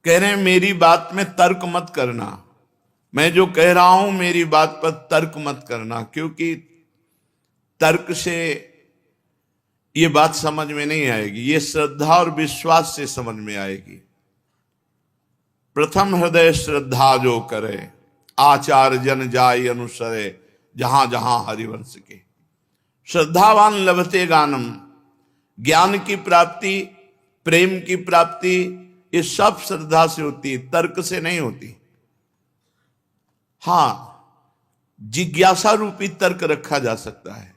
कह रहे हैं मेरी बात में तर्क मत करना, मैं जो कह रहा हूं मेरी बात पर तर्क मत करना, क्योंकि तर्क से ये बात समझ में नहीं आएगी, ये श्रद्धा और विश्वास से समझ में आएगी। प्रथम हृदय श्रद्धा जो करे, आचार जन जाय अनुसरे, जहां जहां हरिवंश के। श्रद्धावान लभते ज्ञानम, ज्ञान की प्राप्ति, प्रेम की प्राप्ति, ये सब श्रद्धा से होती है, तर्क से नहीं होती। हां, जिज्ञासा रूपी तर्क रखा जा सकता है,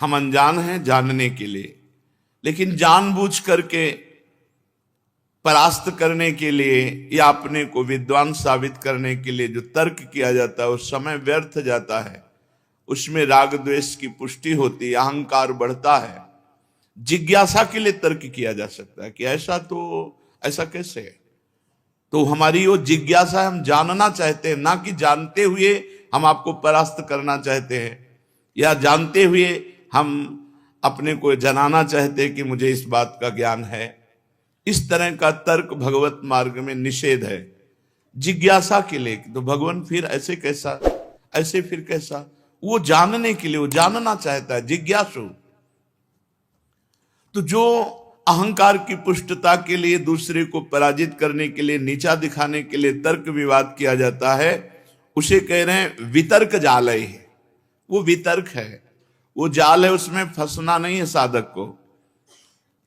हम अनजान हैं जानने के लिए, लेकिन जानबूझ करके परास्त करने के लिए या अपने को विद्वान साबित करने के लिए जो तर्क किया जाता है उस समय व्यर्थ जाता है, उसमें राग द्वेष की पुष्टि होती है, अहंकार बढ़ता है। जिज्ञासा के लिए तर्क किया जा सकता है कि ऐसा कैसे है, तो हमारी वो जिज्ञासा, हम जानना चाहते हैं, ना कि जानते हुए हम आपको परास्त करना चाहते हैं, या जानते हुए हम अपने को जनाना चाहते हैं कि मुझे इस बात का ज्ञान है। इस तरह का तर्क भगवत मार्ग में निषेध है। जिज्ञासा के लिए तो भगवान फिर ऐसे कैसा, ऐसे फिर कैसा, वो जानने के लिए, वो जानना चाहता है, जिज्ञासु। तो जो अहंकार की पुष्टता के लिए, दूसरे को पराजित करने के लिए, नीचा दिखाने के लिए तर्क विवाद किया जाता है, उसे कह रहे हैं वितर्क जाल है। वो वितर्क है, वो जाल है, उसमें फंसना नहीं है साधक को।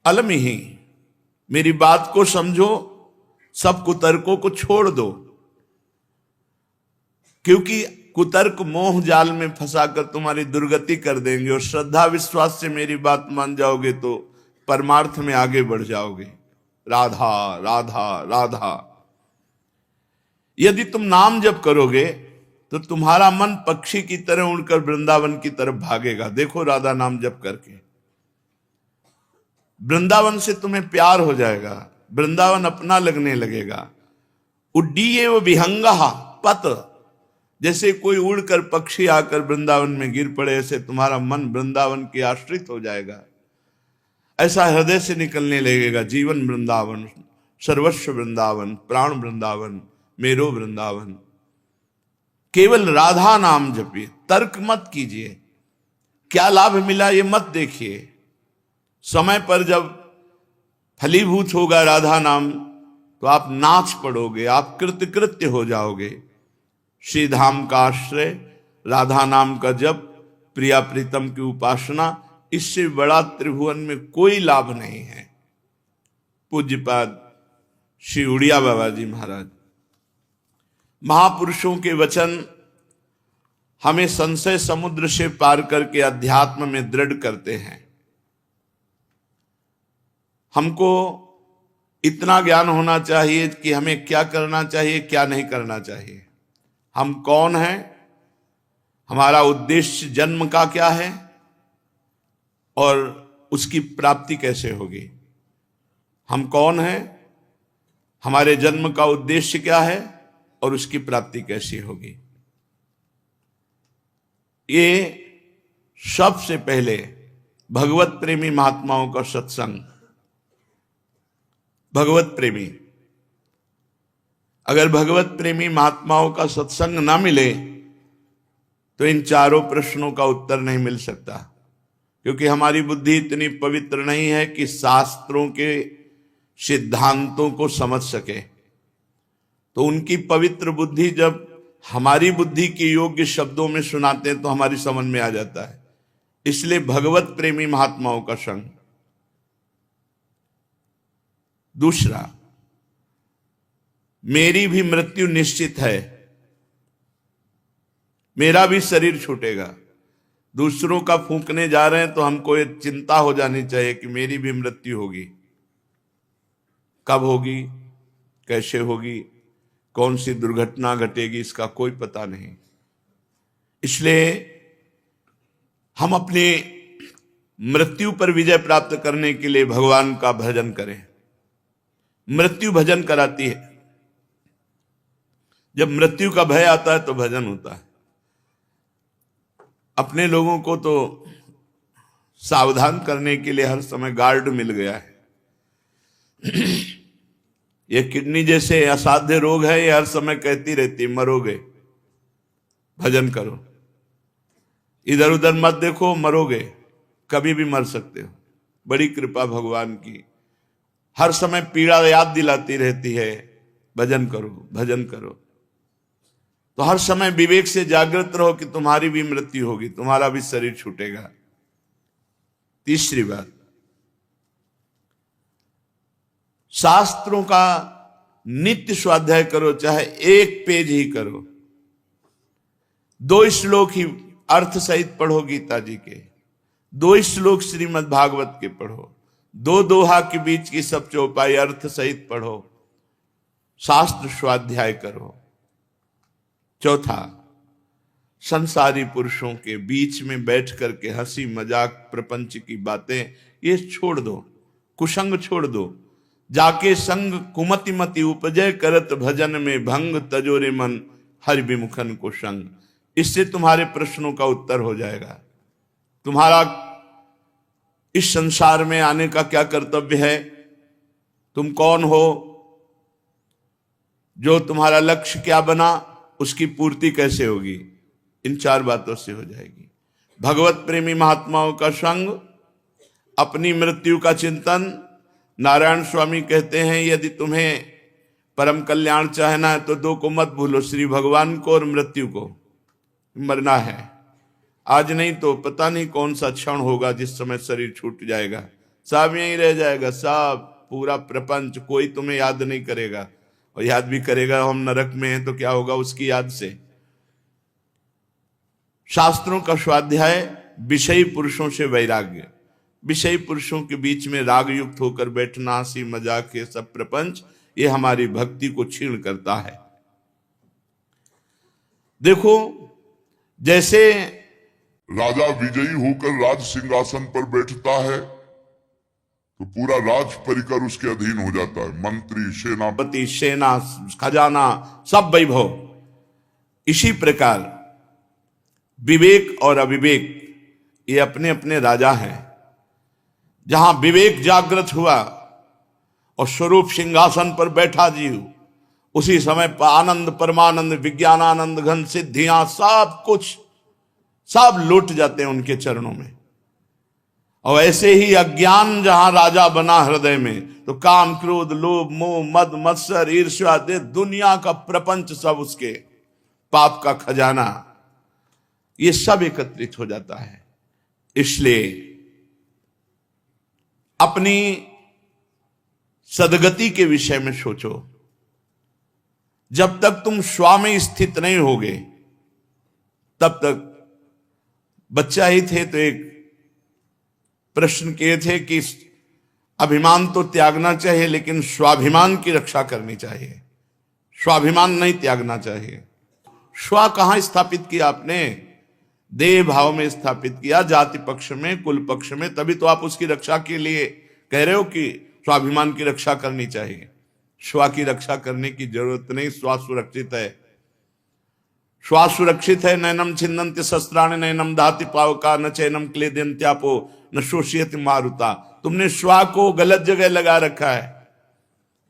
अलम ही, मेरी बात को समझो, सब कुतर्कों को छोड़ दो, क्योंकि कुतर्क मोह जाल में फंसाकर तुम्हारी दुर्गति कर देंगे, और श्रद्धा विश्वास से मेरी बात मान जाओगे तो परमार्थ में आगे बढ़ जाओगे। राधा राधा राधा। यदि तुम नाम जप करोगे तो तुम्हारा मन पक्षी की तरह उड़कर वृंदावन की तरफ भागेगा। देखो राधा नाम जप करके वृंदावन से तुम्हें प्यार हो जाएगा, वृंदावन अपना लगने लगेगा। उड्डीये वो विहंगा पत, जैसे कोई उड़कर पक्षी आकर वृंदावन में गिर पड़े, ऐसे तुम्हारा मन वृंदावन के आश्रित हो जाएगा। ऐसा हृदय से निकलने लगेगा, जीवन वृंदावन, सर्वस्व वृंदावन, प्राण वृंदावन, मेरो वृंदावन। केवल राधा नाम जपिए, तर्क मत कीजिए, क्या लाभ मिला ये मत देखिए। समय पर जब फलीभूत होगा राधा नाम तो आप नाच पड़ोगे, आप कृतकृत्य हो जाओगे। श्री धाम का आश्रय, राधा नाम का जप, प्रिया प्रीतम की उपासना, इससे बड़ा त्रिभुवन में कोई लाभ नहीं है। पूज्यपाद श्री उड़िया बाबा जी महाराज। महापुरुषों के वचन हमें संशय समुद्र से पार करके अध्यात्म में दृढ़ करते हैं। हमको इतना ज्ञान होना चाहिए कि हमें क्या करना चाहिए, क्या नहीं करना चाहिए, हम कौन हैं, हमारा उद्देश्य जन्म का क्या है और उसकी प्राप्ति कैसे होगी। हम कौन हैं, हमारे जन्म का उद्देश्य क्या है और उसकी प्राप्ति कैसी होगी। ये सबसे पहले भगवत प्रेमी महात्माओं का सत्संग। भगवत प्रेमी, अगर भगवत प्रेमी महात्माओं का सत्संग ना मिले तो इन चारों प्रश्नों का उत्तर नहीं मिल सकता, क्योंकि हमारी बुद्धि इतनी पवित्र नहीं है कि शास्त्रों के सिद्धांतों को समझ सके। तो उनकी पवित्र बुद्धि जब हमारी बुद्धि के योग्य शब्दों में सुनाते हैं तो हमारी समझ में आ जाता है। इसलिए भगवत प्रेमी महात्माओं का संग। दूसरा, मेरी भी मृत्यु निश्चित है, मेरा भी शरीर छूटेगा। दूसरों का फूंकने जा रहे हैं तो हमको ये चिंता हो जानी चाहिए कि मेरी भी मृत्यु होगी। कब होगी, कैसे होगी, कौन सी दुर्घटना घटेगी, इसका कोई पता नहीं। इसलिए हम अपनी मृत्यु पर विजय प्राप्त करने के लिए भगवान का भजन करें। मृत्यु भजन कराती है। जब मृत्यु का भय आता है तो भजन होता है। अपने लोगों को तो सावधान करने के लिए हर समय गार्ड मिल गया है। ये किडनी जैसे असाध्य रोग है, ये हर समय कहती रहती मरोगे, भजन करो, इधर उधर मत देखो, मरोगे, कभी भी मर सकते हो। बड़ी कृपा भगवान की, हर समय पीड़ा याद दिलाती रहती है, भजन करो भजन करो। तो हर समय विवेक से जागृत रहो कि तुम्हारी भी मृत्यु होगी, तुम्हारा भी शरीर छूटेगा। तीसरी बात, शास्त्रों का नित्य स्वाध्याय करो, चाहे एक पेज ही करो। 2 श्लोक ही अर्थ सहित पढ़ो गीता जी के, 2 श्लोक श्रीमद् भागवत के पढ़ो, 2 दोहा के बीच की सब चौपाई अर्थ सहित पढ़ो, शास्त्र स्वाध्याय करो। चौथा, संसारी पुरुषों के बीच में बैठ करके हंसी मजाक प्रपंच की बातें ये छोड़ दो, कुसंग छोड़ दो। जाके संग कुमति मति उपजय करत भजन में भंग, तजोरे मन हरि विमुखन को संग। इससे तुम्हारे प्रश्नों का उत्तर हो जाएगा। तुम्हारा इस संसार में आने का क्या कर्तव्य है, तुम कौन हो, जो तुम्हारा लक्ष्य क्या बना, उसकी पूर्ति कैसे होगी, इन 4 बातों से हो जाएगी। भगवत प्रेमी महात्माओं का संग, अपनी मृत्यु का चिंतन। नारायण स्वामी कहते हैं, यदि तुम्हें परम कल्याण चाहना है तो 2 को मत भूलो, श्री भगवान को और मृत्यु को। मरना है, आज नहीं तो पता नहीं कौन सा क्षण होगा जिस समय शरीर छूट जाएगा, सब यहीं रह जाएगा, सब पूरा प्रपंच, कोई तुम्हें याद नहीं करेगा, और याद भी करेगा हम नरक में हैं तो क्या होगा उसकी याद से। शास्त्रों का स्वाध्याय, विषयी पुरुषों से वैराग्य। विषयी पुरुषों के बीच में राग युक्त होकर बैठना, हंसी मजाक, ये सब प्रपंच, ये हमारी भक्ति को क्षीण करता है। देखो, जैसे राजा विजयी होकर राज सिंहासन पर बैठता है तो पूरा राज परिकर उसके अधीन हो जाता है, मंत्री, सेनापति, सेना, खजाना, सब वैभव। इसी प्रकार विवेक और अविवेक ये अपने अपने राजा हैं। जहां विवेक जागृत हुआ और स्वरूप सिंहासन पर बैठा जीव, उसी समय आनंद, परमानंद, विज्ञानानंद, घन सिद्धियां, सब कुछ सब लुट जाते हैं उनके चरणों में। और ऐसे ही अज्ञान जहां राजा बना हृदय में, तो काम, क्रोध, लोभ, मोह, मद, मत्सर, ईर्ष्या, दुनिया का प्रपंच, सब उसके पाप का खजाना, ये सब एकत्रित हो जाता है। इसलिए अपनी सदगति के विषय में सोचो। जब तक तुम स्व में स्थित नहीं होगे, तब तक बच्चा ही थे तो एक प्रश्न किए थे कि अभिमान तो त्यागना चाहिए, लेकिन स्वाभिमान की रक्षा करनी चाहिए, स्वाभिमान नहीं त्यागना चाहिए। स्व कहां स्थापित किया आपने? देह भाव में स्थापित किया, जाति पक्ष में, कुल पक्ष में, तभी तो आप उसकी रक्षा के लिए कह रहे हो कि स्वाभिमान की रक्षा करनी चाहिए। स्व की रक्षा करने की जरूरत नहीं, स्व सुरक्षित है। स्व सुरक्षित है। नैनम छिन्नन्ति शस्त्राणि नैनम दाति पावका न चैनम क्लेदन्त्यापो न शोषयति मारुता। तुमने स्व को गलत जगह लगा रखा है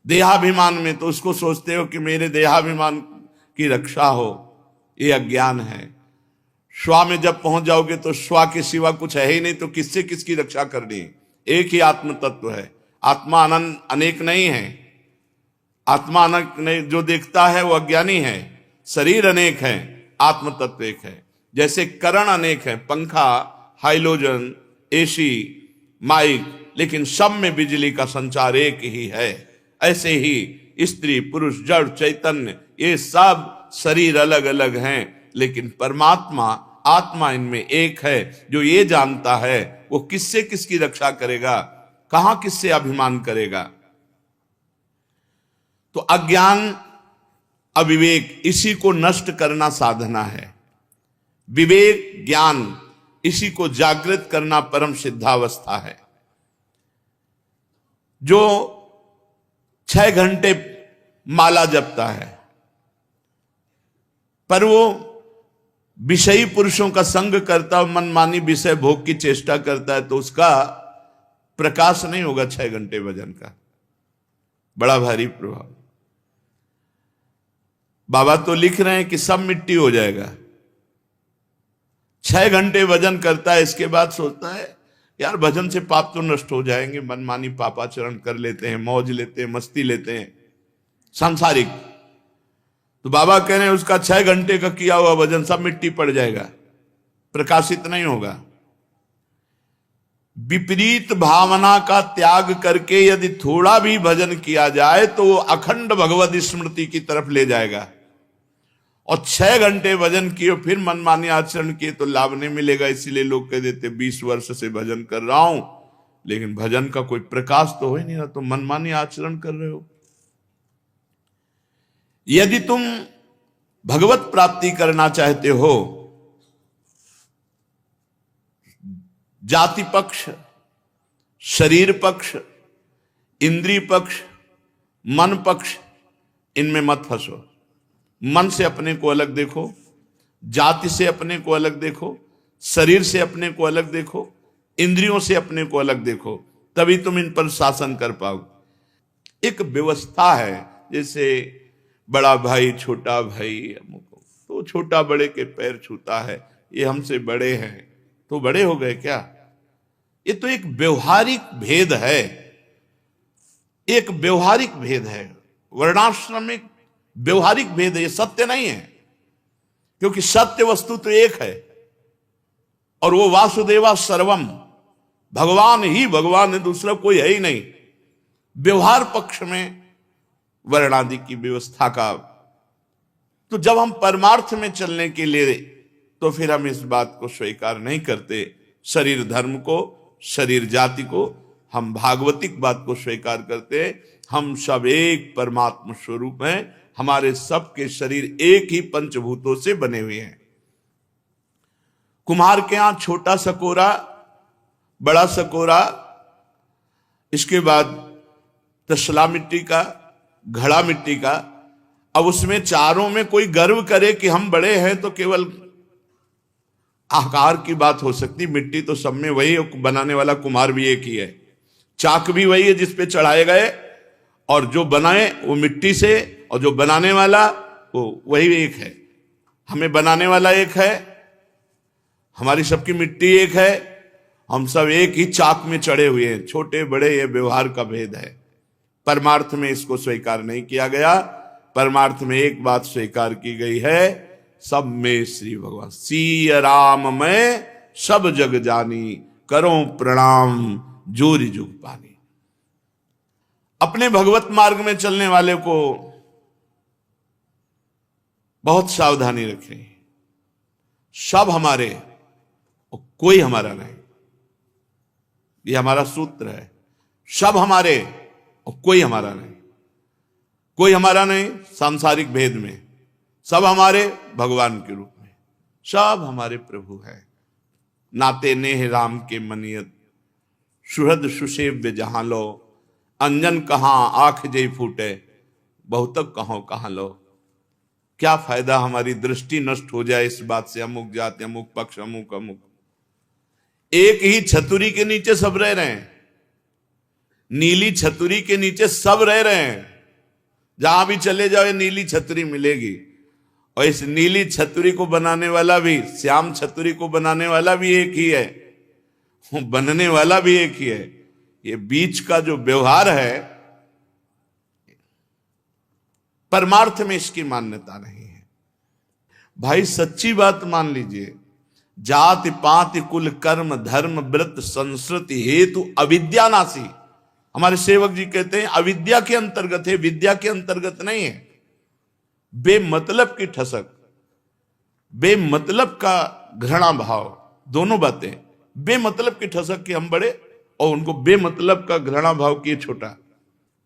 देहाभिमान में, तो उसको सोचते हो कि मेरे देहाभिमान की रक्षा हो, ये अज्ञान है। स्व में जब पहुंच जाओगे तो स्व के सिवा कुछ है ही नहीं, तो किससे किसकी रक्षा करनी? एक ही आत्म तत्व है। आत्मा अनेक नहीं है, आत्मा अनेक नहीं, जो देखता है वो अज्ञानी है। शरीर अनेक है, आत्म तत्व एक है। जैसे करण अनेक है, पंखा, हाइलोजन, एसी, माइक, लेकिन सब में बिजली का संचार एक ही है। ऐसे ही स्त्री, पुरुष, जड़, चैतन्य, ये सब शरीर अलग अलग हैं, लेकिन परमात्मा, आत्मा इनमें एक है। जो ये जानता है वो किससे किसकी रक्षा करेगा, कहां किससे अभिमान करेगा। तो अज्ञान, अविवेक, इसी को नष्ट करना साधना है। विवेक, ज्ञान, इसी को जागृत करना परम सिद्धावस्था है। जो 6 घंटे माला जपता है, पर वो विषयी पुरुषों का संग करता, मनमानी विषय भोग की चेष्टा करता है, तो उसका प्रकाश नहीं होगा 6 घंटे भजन का। बड़ा भारी प्रभाव। बाबा तो लिख रहे हैं कि सब मिट्टी हो जाएगा। 6 घंटे भजन करता है, इसके बाद सोचता है यार भजन से पाप तो नष्ट हो जाएंगे, मनमानी पापाचरण कर लेते हैं, मौज लेते हैं, मस्ती लेते हैं, सांसारिक। तो बाबा कह रहे हैं उसका 6 घंटे का किया हुआ भजन सब मिट्टी पड़ जाएगा, प्रकाशित नहीं होगा। विपरीत भावना का त्याग करके यदि थोड़ा भी भजन किया जाए तो वो अखंड भगवत स्मृति की तरफ ले जाएगा। और 6 घंटे भजन किए फिर मनमानी आचरण किए तो लाभ नहीं मिलेगा। इसीलिए लोग कह देते 20 वर्ष से भजन कर रहा हूं लेकिन भजन का कोई प्रकाश तो हो ही नहीं रहा, तो मनमानी आचरण कर रहे हो। यदि तुम भगवत प्राप्ति करना चाहते हो, जाति पक्ष, शरीर पक्ष, इंद्रिय पक्ष, मन पक्ष, इनमें मत फंसो। मन से अपने को अलग देखो, जाति से अपने को अलग देखो, शरीर से अपने को अलग देखो, इंद्रियों से अपने को अलग देखो, तभी तुम इन पर शासन कर पाओगे। एक व्यवस्था है, जैसे बड़ा भाई छोटा भाई, तो छोटा बड़े के पैर छूता है, ये हमसे बड़े हैं तो बड़े हो गए क्या? ये तो एक व्यवहारिक भेद है, एक व्यवहारिक भेद है, वर्णाश्रमिक व्यवहारिक भेद है, ये सत्य नहीं है। क्योंकि सत्य वस्तु तो एक है और वो वासुदेवा सर्वम, भगवान ही भगवान है, दूसरा कोई है ही नहीं। व्यवहार पक्ष में वर्णादि की व्यवस्था का, तो जब हम परमार्थ में चलने के लिए तो फिर हम इस बात को स्वीकार नहीं करते, शरीर धर्म को, शरीर जाति को, हम भागवतिक बात को स्वीकार करते। हम सब एक परमात्मा स्वरूप हैं, हमारे सबके शरीर एक ही पंचभूतों से बने हुए हैं। कुम्हार के यहां छोटा सकोरा, बड़ा सकोरा, इसके बाद तसला मिट्टी का, घड़ा मिट्टी का। अब उसमें चारों में कोई गर्व करे कि हम बड़े हैं तो केवल आकार की बात हो सकती, मिट्टी तो सब में वही, बनाने वाला कुम्हार भी एक ही है, चाक भी वही है जिस पे चढ़ाए गए, और जो बनाए वो मिट्टी से, और जो बनाने वाला वो वही एक है। हमें बनाने वाला एक है, हमारी सबकी मिट्टी एक है, हम सब एक ही चाक में चढ़े हुए हैं। छोटे बड़े ये व्यवहार का भेद है, परमार्थ में इसको स्वीकार नहीं किया गया। परमार्थ में एक बात स्वीकार की गई है, सब में श्री भगवान, सिय राम में सब जग जानी, करो प्रणाम जोरी जुग पानी। अपने भगवत मार्ग में चलने वाले को बहुत सावधानी रखें। सब हमारे और कोई हमारा नहीं, ये हमारा सूत्र है। सब हमारे और कोई हमारा नहीं, कोई हमारा नहीं सांसारिक भेद में, सब हमारे भगवान के रूप में, सब हमारे प्रभु है। नाते नेह राम के मनियत, सुहृद सुसेव्य जहां लो, अंजन कहां आंख जय फूटे, बहुतक कहां लो। क्या फायदा हमारी दृष्टि नष्ट हो जाए इस बात से, अमुक जाति, अमुक पक्ष, अमुक अमुक। एक ही छतुरी के नीचे सब रह रहे हैं, नीली छतुरी के नीचे सब रह रहे हैं। जहां भी चले जाओ ये नीली छतरी मिलेगी, और इस नीली छतरी को बनाने वाला भी, श्याम छतरी को बनाने वाला भी एक ही है, बनने वाला भी एक ही है। ये बीच का जो व्यवहार है, परमार्थ में इसकी मान्यता नहीं है। भाई सच्ची बात मान लीजिए, जाति पाति कुल कर्म धर्म व्रत संस्कृति हेतु अविद्या नासी। हमारे सेवक जी कहते हैं अविद्या के अंतर्गत है, विद्या के अंतर्गत नहीं है। बेमतलब की ठसक, बेमतलब का घृणा भाव, दोनों बातें, बेमतलब की ठसक कि हम बड़े और उनको बेमतलब का घृणा भाव किए छोटा।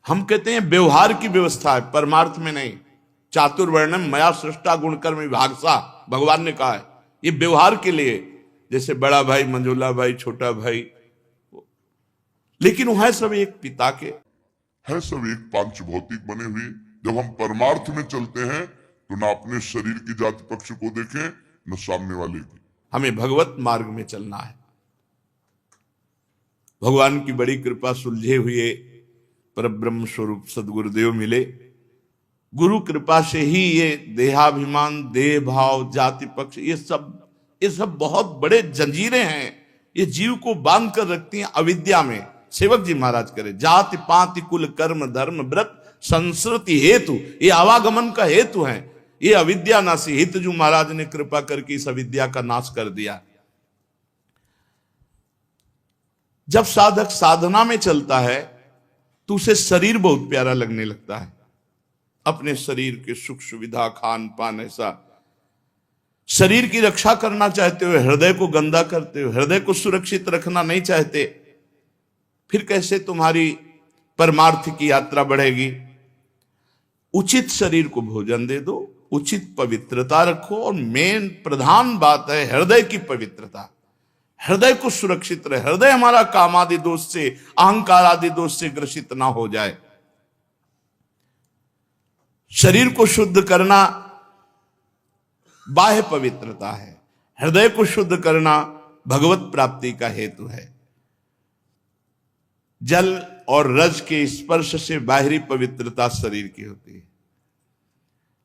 हम कहते हैं व्यवहार की व्यवस्था है, परमार्थ में नहीं। चातुर्वर्णम मया सृष्टा गुणकर्म विभागसा, भगवान ने कहा है, ये व्यवहार के लिए। जैसे बड़ा भाई, मंझोला भाई, छोटा भाई, लेकिन वो है सब एक पिता के, है सब एक पांच भौतिक बने हुए। जब हम परमार्थ में चलते हैं तो ना अपने शरीर की जाति पक्ष को देखें न सामने वाले की। हमें भगवत मार्ग में चलना है। भगवान की बड़ी कृपा, सुलझे हुए परब्रह्म स्वरूप सदगुरुदेव मिले। गुरु कृपा से ही ये देहाभिमान, देह भाव, जाति पक्ष, ये सब बहुत बड़े जंजीरें हैं, ये जीव को बांध कर रखती हैं अविद्या में। सेवक जी महाराज करे, जाति पाति कुल कर्म धर्म व्रत संस्कृति हेतु, ये आवागमन का हेतु है। ये अविद्या नासी हितजू महाराज ने कृपा करके इस अविद्या का नाश कर दिया। जब साधक साधना में चलता है तो उसे शरीर बहुत प्यारा लगने लगता है। अपने शरीर के सुख सुविधा, खान पान, ऐसा शरीर की रक्षा करना चाहते हो, हृदय को गंदा करते हो, हृदय को सुरक्षित रखना नहीं चाहते, फिर कैसे तुम्हारी परमार्थ की यात्रा बढ़ेगी? उचित शरीर को भोजन दे दो, उचित पवित्रता रखो, और मेन प्रधान बात है हृदय की पवित्रता। हृदय को सुरक्षित रहे, हृदय हमारा काम आदि दोष से, अहंकार आदि दोष से ग्रसित ना हो जाए। शरीर को शुद्ध करना बाह्य पवित्रता है, हृदय को शुद्ध करना भगवत प्राप्ति का हेतु है। जल और रज के स्पर्श से बाहरी पवित्रता शरीर की होती है।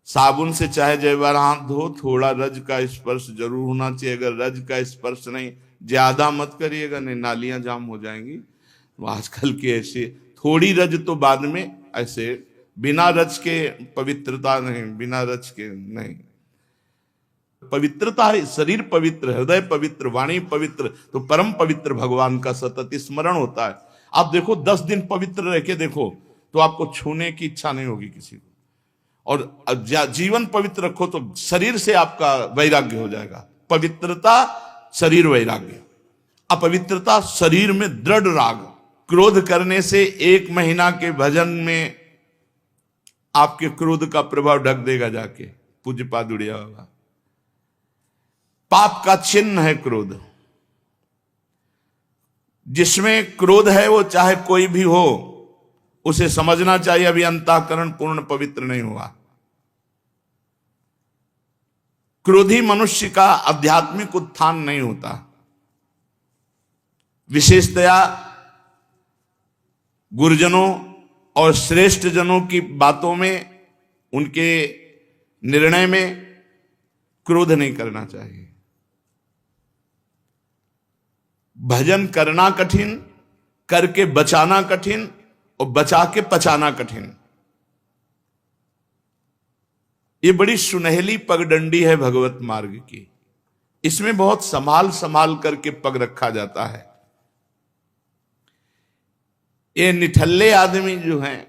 साबुन से चाहे जय बार हाथ धो, थोड़ा रज का स्पर्श जरूर होना चाहिए। अगर रज का स्पर्श नहीं, ज्यादा मत करिएगा, नहीं नालियां जाम हो जाएंगी। आजकल के ऐसे थोड़ी रज तो बाद में, ऐसे बिना रज के पवित्रता नहीं, बिना रज के नहीं। पवित्रता है, शरीर पवित्र, हृदय पवित्र, वाणी पवित्र, तो परम पवित्र भगवान का सतत स्मरण होता है। आप देखो 10 दिन पवित्र रह के देखो तो आपको छूने की इच्छा नहीं होगी किसी को, और जीवन पवित्र रखो तो शरीर से आपका वैराग्य हो जाएगा। पवित्रता शरीर वैराग्य, अपवित्रता शरीर में दृढ़ राग। क्रोध करने से 1 महीना के भजन में आपके क्रोध का प्रभाव ढक देगा जाके। पूज्य पाद उड़िया बाबा, पाप का चिन्ह है क्रोध। जिसमें क्रोध है वो चाहे कोई भी हो, उसे समझना चाहिए अभी अंतःकरण पूर्ण पवित्र नहीं हुआ। क्रोधी मनुष्य का आध्यात्मिक उत्थान नहीं होता। विशेषतया गुरुजनों और श्रेष्ठ जनों की बातों में, उनके निर्णय में क्रोध नहीं करना चाहिए। भजन करना कठिन, करके बचाना कठिन, और बचा के पचाना कठिन। ये बड़ी सुनहली पगडंडी है भगवत मार्ग की। इसमें बहुत संभाल संभाल करके पग रखा जाता है। ये निठल्ले आदमी जो हैं,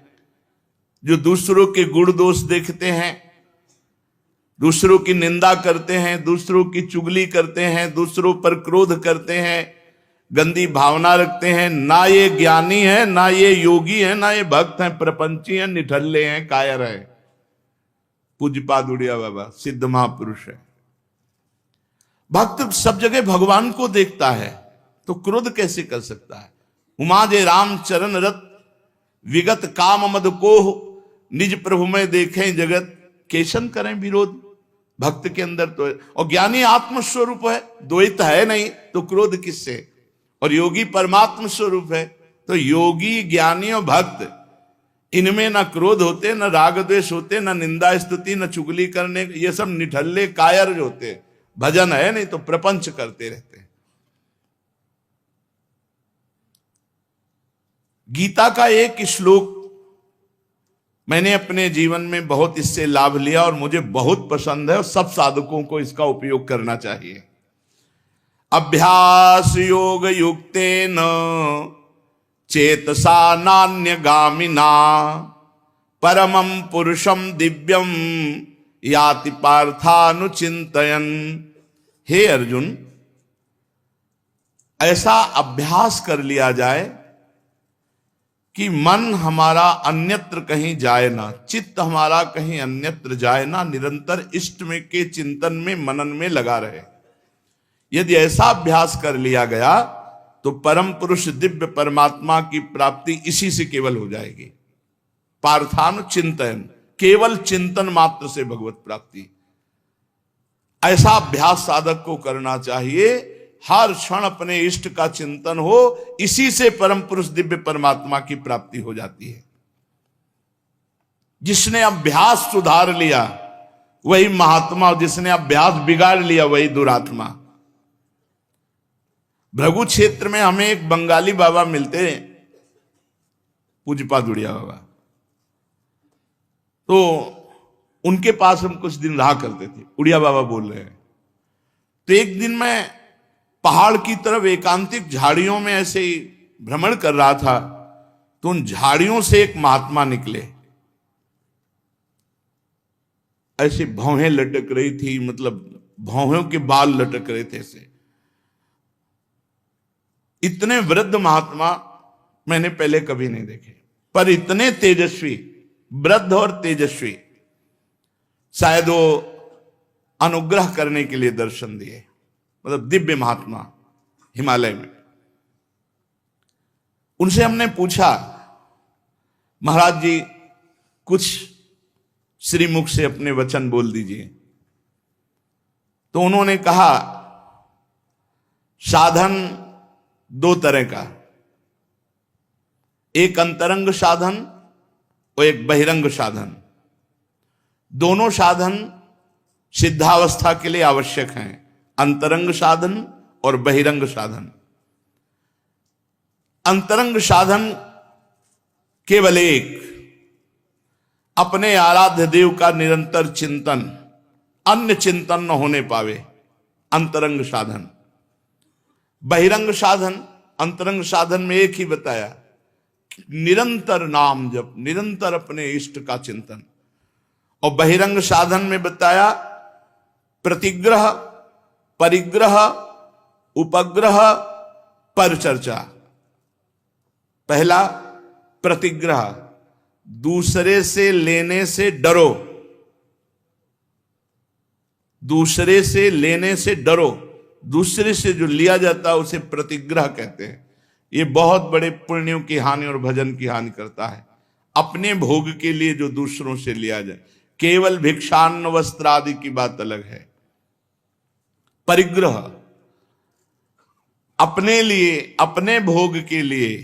जो दूसरों के गुण दोष देखते हैं, दूसरों की निंदा करते हैं, दूसरों की चुगली करते हैं, दूसरों पर क्रोध करते हैं, गंदी भावना रखते हैं, ना ये ज्ञानी है, ना ये योगी है, ना ये भक्त हैं, प्रपंची हैं, निठल्ले हैं, कायर हैं। पूज्यपाद उड़िया बाबा सिद्ध महापुरुष है। भक्त सब जगह भगवान को देखता है तो क्रोध कैसे कर सकता है? उमा जे राम चरण रत, विगत काम मद को निज प्रभु में देखें जगत, केशन करें विरोध। भक्त के अंदर तो है, और ज्ञानी आत्मस्वरूप है, द्वैत है नहीं, तो क्रोध किससे? और योगी परमात्म स्वरूप है, तो योगी, ज्ञानी और भक्त, इनमें न क्रोध होते, न राग द्वेष होते, न निंदा स्तुति, न चुगली करने, ये सब निठल्ले कायर जो होते। भजन है नहीं तो प्रपंच करते रहते हैं। गीता का एक श्लोक मैंने अपने जीवन में बहुत इससे लाभ लिया और मुझे बहुत पसंद है, और सब साधकों को इसका उपयोग करना चाहिए। अभ्यास योग युक्तेन चेतसा नान्यगामिना परमं पुरुषं दिव्यं याति पार्थानुचिंतयन्। हे अर्जुन, ऐसा अभ्यास कर लिया जाए कि मन हमारा अन्यत्र कहीं जाए ना, चित्त हमारा कहीं अन्यत्र जाए ना, निरंतर इष्ट में के चिंतन में, मनन में लगा रहे। यदि ऐसा अभ्यास कर लिया गया तो परम पुरुष दिव्य परमात्मा की प्राप्ति इसी से केवल हो जाएगी। पार्थानुचिंतन, केवल चिंतन मात्र से भगवत प्राप्ति। ऐसा अभ्यास साधक को करना चाहिए। हर क्षण अपने इष्ट का चिंतन हो, इसी से परम पुरुष दिव्य परमात्मा की प्राप्ति हो जाती है। जिसने अभ्यास सुधार लिया वही महात्मा, और जिसने अभ्यास बिगाड़ लिया वही दुरात्मा। भृगु क्षेत्र में हमें एक बंगाली बाबा मिलते, पूज्यपाद उड़िया बाबा, तो उनके पास हम कुछ दिन रहा करते थे। उड़िया बाबा बोल रहे हैं। तो एक दिन मैं पहाड़ की तरफ एकांतिक झाड़ियों में ऐसे ही भ्रमण कर रहा था, तो उन झाड़ियों से एक महात्मा निकले। ऐसे भौहें लटक रही थी, मतलब भौहों के बाल लटक रहे थे ऐसे। इतने वृद्ध महात्मा मैंने पहले कभी नहीं देखे, पर इतने तेजस्वी, वृद्ध और तेजस्वी। शायद वो अनुग्रह करने के लिए दर्शन दिए, मतलब दिव्य महात्मा हिमालय में। उनसे हमने पूछा, महाराज जी कुछ श्रीमुख से अपने वचन बोल दीजिए। तो उन्होंने कहा, साधन दो तरह का, एक अंतरंग साधन और एक बहिरंग साधन। दोनों साधन सिद्धावस्था के लिए आवश्यक हैं, अंतरंग साधन और बहिरंग साधन। अंतरंग साधन केवल एक, अपने आराध्य देव का निरंतर चिंतन, अन्य चिंतन न होने पावे, अंतरंग साधन। बहिरंग साधन, अंतरंग साधन में एक ही बताया, निरंतर नाम जप, निरंतर अपने इष्ट का चिंतन। और बहिरंग साधन में बताया प्रतिग्रह, परिग्रह, उपग्रह, परचर्चा। पहला प्रतिग्रह, दूसरे से लेने से डरो, दूसरे से लेने से डरो। दूसरे से जो लिया जाता है उसे प्रतिग्रह कहते हैं। ये बहुत बड़े पुण्यों की हानि और भजन की हानि करता है। अपने भोग के लिए जो दूसरों से लिया जाए, केवल भिक्षान्न वस्त्र आदि की बात अलग है। परिग्रह, अपने लिए, अपने भोग के लिए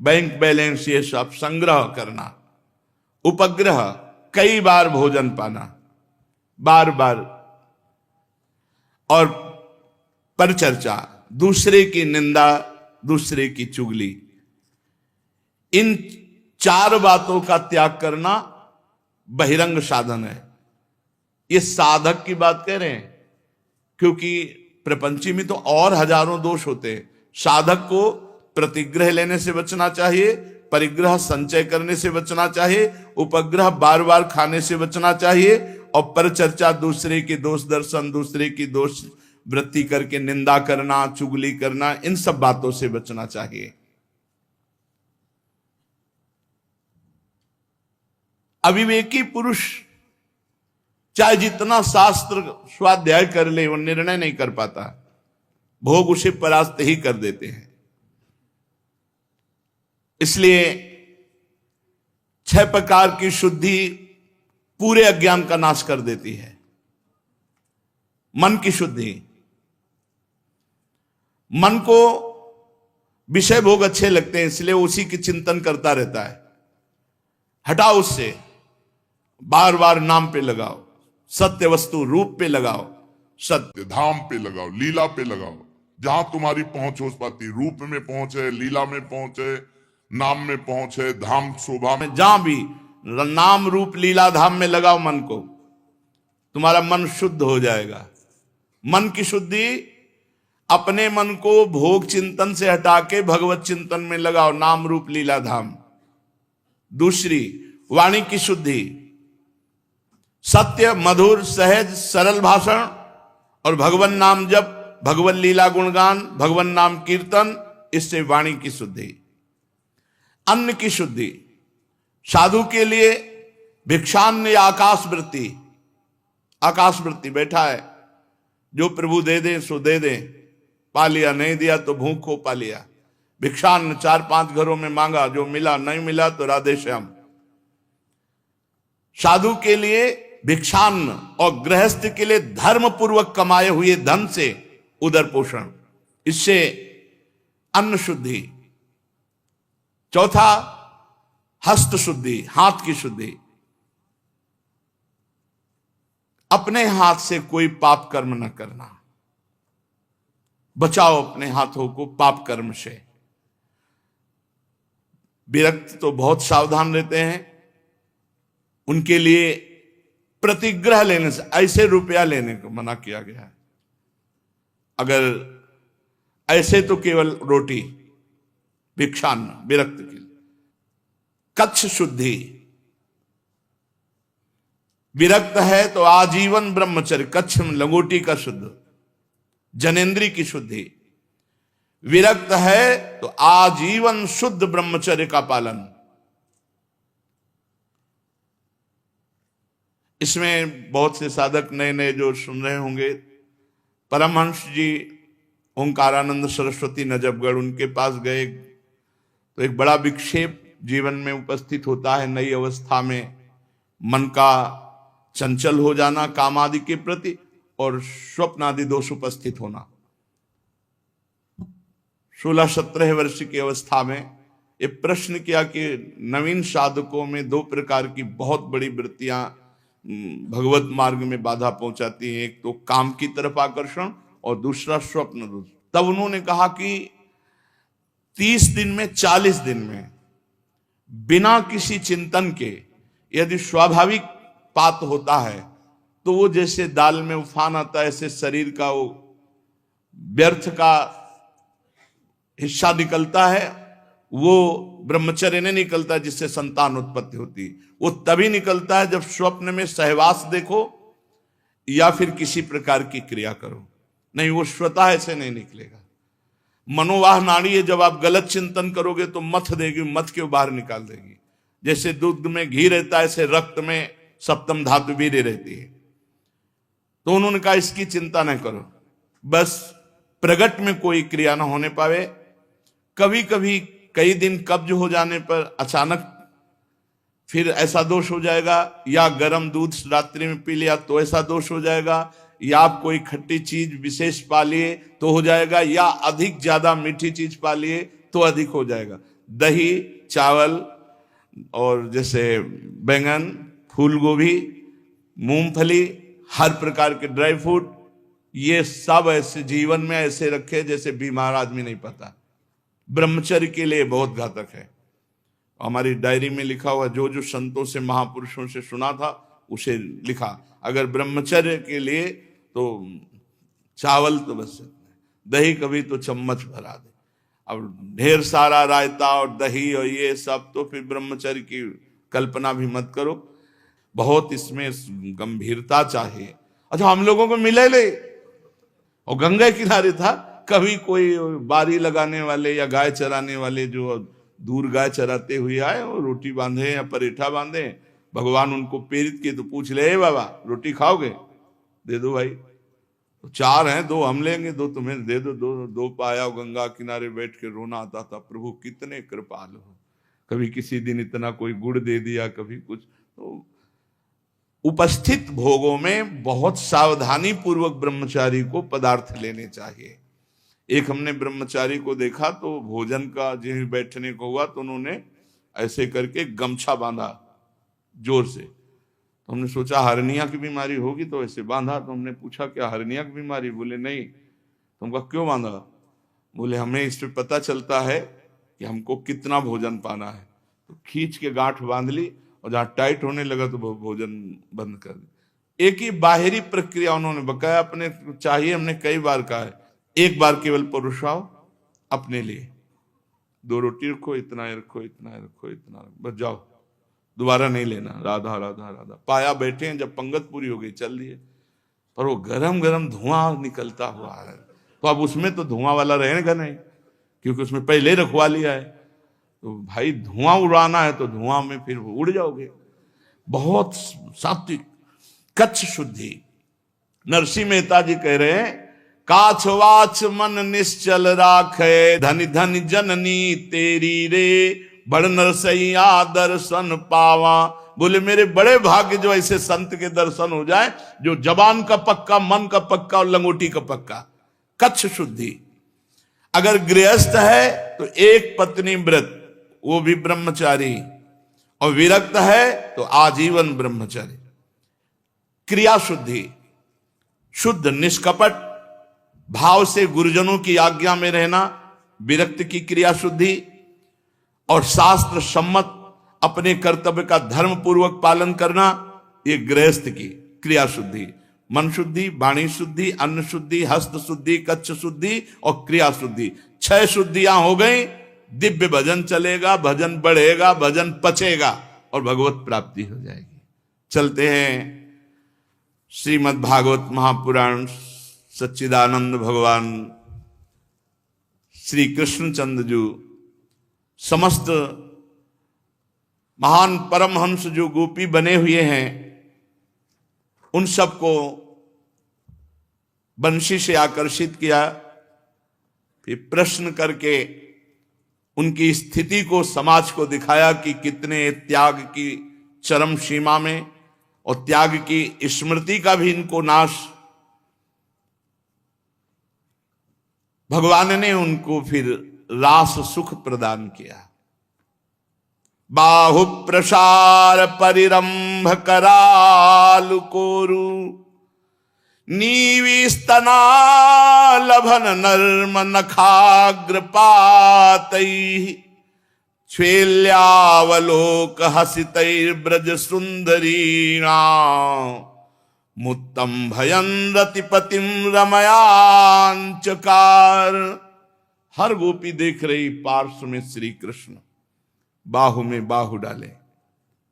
बैंक बैलेंस ये सब संग्रह करना। उपग्रह, कई बार भोजन पाना, बार बार। और परचर्चा, दूसरे की निंदा, दूसरे की चुगली। इन चार बातों का त्याग करना बहिरंग साधन है। ये साधक की बात कह रहे हैं, क्योंकि प्रपंची में तो और हजारों दोष होते हैं। साधक को प्रतिग्रह लेने से बचना चाहिए, परिग्रह संचय करने से बचना चाहिए, उपग्रह बार बार खाने से बचना चाहिए, और परचर्चा दूसरे के दोष दर्शन, दूसरे की दोष वृत्ति करके निंदा करना, चुगली करना, इन सब बातों से बचना चाहिए। अविवेकी पुरुष चाहे जितना शास्त्र स्वाध्याय कर ले, वो निर्णय नहीं कर पाता, भोग उसे परास्त ही कर देते हैं। इसलिए 6 प्रकार की शुद्धि पूरे अज्ञान का नाश कर देती है। मन की शुद्धि, मन को विषय भोग अच्छे लगते हैं, इसलिए उसी की चिंतन करता रहता है। हटाओ उससे, बार बार नाम पे लगाओ, सत्य वस्तु रूप पे लगाओ, सत्य धाम पे लगाओ, लीला पे लगाओ, जहां तुम्हारी पहुंच हो पाती। रूप में पहुंच है, लीला में पहुंच है, नाम में पहुंच है, धाम शोभा में। जहां भी नाम रूप लीला धाम में लगाओ मन को, तुम्हारा मन शुद्ध हो जाएगा। मन की शुद्धि, अपने मन को भोग चिंतन से हटा के भगवत चिंतन में लगाओ, नाम रूप लीला धाम। दूसरी, वाणी की शुद्धि, सत्य, मधुर, सहज, सरल भाषण और भगवान नाम जप, भगवान लीला गुणगान, भगवान नाम कीर्तन, इससे वाणी की शुद्धि। अन्न की शुद्धि, साधु के लिए भिक्षान्न या आकाश वृत्ति। आकाश वृत्ति, बैठा है, जो प्रभु दे दे सो दे दे, पा लिया, नहीं दिया तो भूख को पा लिया। भिक्षान्न 4-5 घरों में मांगा, जो मिला, नहीं मिला तो राधे श्याम। साधु के लिए भिक्षान्न और गृहस्थ के लिए धर्म पूर्वक कमाए हुए धन से उदर पोषण, इससे अन्न शुद्धि। चौथा, हस्त शुद्धि, हाथ की शुद्धि। अपने हाथ से कोई पाप कर्म न करना, बचाओ अपने हाथों को पाप कर्म से। विरक्त तो बहुत सावधान रहते हैं, उनके लिए प्रतिग्रह लेने से, ऐसे रुपया लेने को मना किया गया है। अगर ऐसे तो केवल रोटी भिक्षान्न विरक्त के लिए। कच्छ शुद्धि, विरक्त है तो आजीवन ब्रह्मचर्य, कच्छ लंगोटी का शुद्ध, जनेन्द्री की शुद्धि। विरक्त है तो आजीवन शुद्ध ब्रह्मचर्य का पालन। इसमें बहुत से साधक नए नए जो सुन रहे होंगे, परमहंस जी ओंकारानंद सरस्वती नजफगढ़, उनके पास गए तो एक बड़ा विक्षेप जीवन में उपस्थित होता है। नई अवस्था में मन का चंचल हो जाना काम आदि के प्रति, और स्वप्न आदि दोष उपस्थित होना। 16-17 वर्ष की अवस्था में ये प्रश्न किया कि नवीन साधकों में 2 प्रकार की बहुत बड़ी वृत्तियां भगवत मार्ग में बाधा पहुंचाती हैं। एक तो काम की तरफ आकर्षण और दूसरा स्वप्न दोष। तब उन्होंने कहा कि 30 दिन में 40 दिन में बिना किसी चिंतन के यदि स्वाभाविक पात होता है तो वो जैसे दाल में उफान आता है, ऐसे शरीर का वो व्यर्थ का हिस्सा निकलता है, वो ब्रह्मचर्य नहीं निकलता जिससे संतान उत्पत्ति होती। वो तभी निकलता है जब स्वप्न में सहवास देखो या फिर किसी प्रकार की क्रिया करो, नहीं वो स्वतः ऐसे नहीं निकलेगा। मनोवाह नाड़ी है, जब आप गलत चिंतन करोगे तो मथ देगी, मथ के बाहर निकाल देगी। जैसे दूध में घी रहता है, ऐसे रक्त में सप्तम धातु वीर्य रहती है। तो उन्होंने कहा इसकी चिंता न करो, बस प्रगट में कोई क्रिया न होने पावे। कभी कभी कई दिन कब्ज हो जाने पर अचानक फिर ऐसा दोष हो जाएगा, या गर्म दूध रात्रि में पी लिया तो ऐसा दोष हो जाएगा, या आप कोई खट्टी चीज विशेष पा लिए तो हो जाएगा, या अधिक ज्यादा मीठी चीज पा लिए तो अधिक हो जाएगा। दही, चावल और जैसे बैंगन, फूल गोभी, मूंगफली, हर प्रकार के ड्राई फ्रूट, ये सब ऐसे जीवन में ऐसे रखे जैसे बीमार आदमी नहीं पता। ब्रह्मचर्य के लिए बहुत घातक है। हमारी डायरी में लिखा हुआ, जो जो संतों से महापुरुषों से सुना था उसे लिखा। अगर ब्रह्मचर्य के लिए तो चावल तो बस, दही कभी तो चम्मच भरा दे। अब ढेर सारा रायता और दही और ये सब, तो फिर ब्रह्मचर्य की कल्पना भी मत करो। बहुत इसमें गंभीरता चाहिए। अच्छा, हम लोगों को मिले ले, और गंगा किनारे था, कभी कोई बारी लगाने वाले या गाय चराने वाले जो दूर गाय चराते हुए आए और रोटी बांधे या परेठा बांधे, भगवान उनको प्रेरित किए तो पूछ ले, बाबा रोटी खाओगे? दे दो भाई। तो 4 हैं, 2 हम लेंगे, 2 तुम्हें दे दो। 2 पाया। गंगा किनारे बैठ के रोना आता था, प्रभु कितने कृपालु हो। कभी किसी दिन इतना कोई गुड़ दे दिया, कभी कुछ। तो उपस्थित भोगों में बहुत सावधानी पूर्वक ब्रह्मचारी को पदार्थ लेने चाहिए। एक हमने ब्रह्मचारी को देखा तो भोजन का जिन्हें बैठने को हुआ तो उन्होंने ऐसे करके गमछा बांधा जोर से। तो हमने सोचा हर्निया की बीमारी होगी तो ऐसे बांधा। तो हमने पूछा क्या हर्निया की बीमारी? बोले नहीं। तो हमका क्यों बांधा? बोले हमें इससे पता चलता है कि हमको कितना भोजन पाना है। तो खींच के गांठ बांध ली, और जहां टाइट होने लगा तो भोजन बंद कर दी। एक ही बाहरी प्रक्रिया उन्होंने बकाया अपने चाहिए। हमने कई बार कहा है, एक बार केवल परोसाओ अपने लिए, 2 रोटी रखो, इतना रखो, इतना रखो, इतना रखो, बस जाओ, दोबारा नहीं लेना। राधा राधा राधा। पाया बैठे हैं, जब पंगत पूरी हो गई चल दिए। पर वो गरम गरम धुआं निकलता हुआ है, तो अब उसमें तो धुआं वाला रहेगा नहीं, क्योंकि उसमें पहले रखवा लिया है। तो भाई धुआं उड़ाना है तो धुआं में फिर उड़ जाओगे। बहुत सात्विक कच्छ शुद्धि। नरसिंह मेहता जी कह रहे हैं, काछ वाच मन निश्चल राखे, धनि धनि जननी तेरी रे, बड़ नरसैया दर्शन पावा। बोले मेरे बड़े भाग्य जो ऐसे संत के दर्शन हो जाए, जो जबान का पक्का, मन का पक्का और लंगोटी का पक्का। कच्छ शुद्धि। अगर गृहस्थ है तो एक पत्नी व्रत, वो भी ब्रह्मचारी, और विरक्त है तो आजीवन ब्रह्मचारी। क्रिया शुद्धि, शुद्ध निष्कपट भाव से गुरुजनों की आज्ञा में रहना, विरक्त की क्रिया शुद्धि, और शास्त्र सम्मत अपने कर्तव्य का धर्म पूर्वक पालन करना, ये गृहस्थ की क्रिया शुद्धि। मन शुद्धि, वाणी शुद्धि, अन्न शुद्धि, हस्त शुद्धि, कच्छ शुद्धि और क्रिया शुद्धि, 6 शुद्धियां हो गई। दिव्य भजन चलेगा, भजन बढ़ेगा, भजन पचेगा और भगवत प्राप्ति हो जाएगी। चलते हैं श्रीमद् भागवत महापुराण। सच्चिदानंद भगवान श्री कृष्णचंद्र जी समस्त महान परमहंस जो गोपी बने हुए हैं, उन सबको बंशी से आकर्षित किया, फिर प्रश्न करके उनकी स्थिति को समाज को दिखाया कि कितने त्याग की चरम सीमा में और त्याग की स्मृति का भी इनको नाश। भगवान ने उनको फिर रास सुख प्रदान किया। बाहु प्रसार परिरंभ करालु कोरु, नीविस्तना लभन नर्म नखाग्र पातैः, श्वेल्यावलोक हसितैर्ब्रज सुंदरीणां, मुत्तम भयन रतिपतिम रमयांचकार। हर गोपी देख रही पार्श्व में श्री कृष्ण बाहु में बाहु डाले,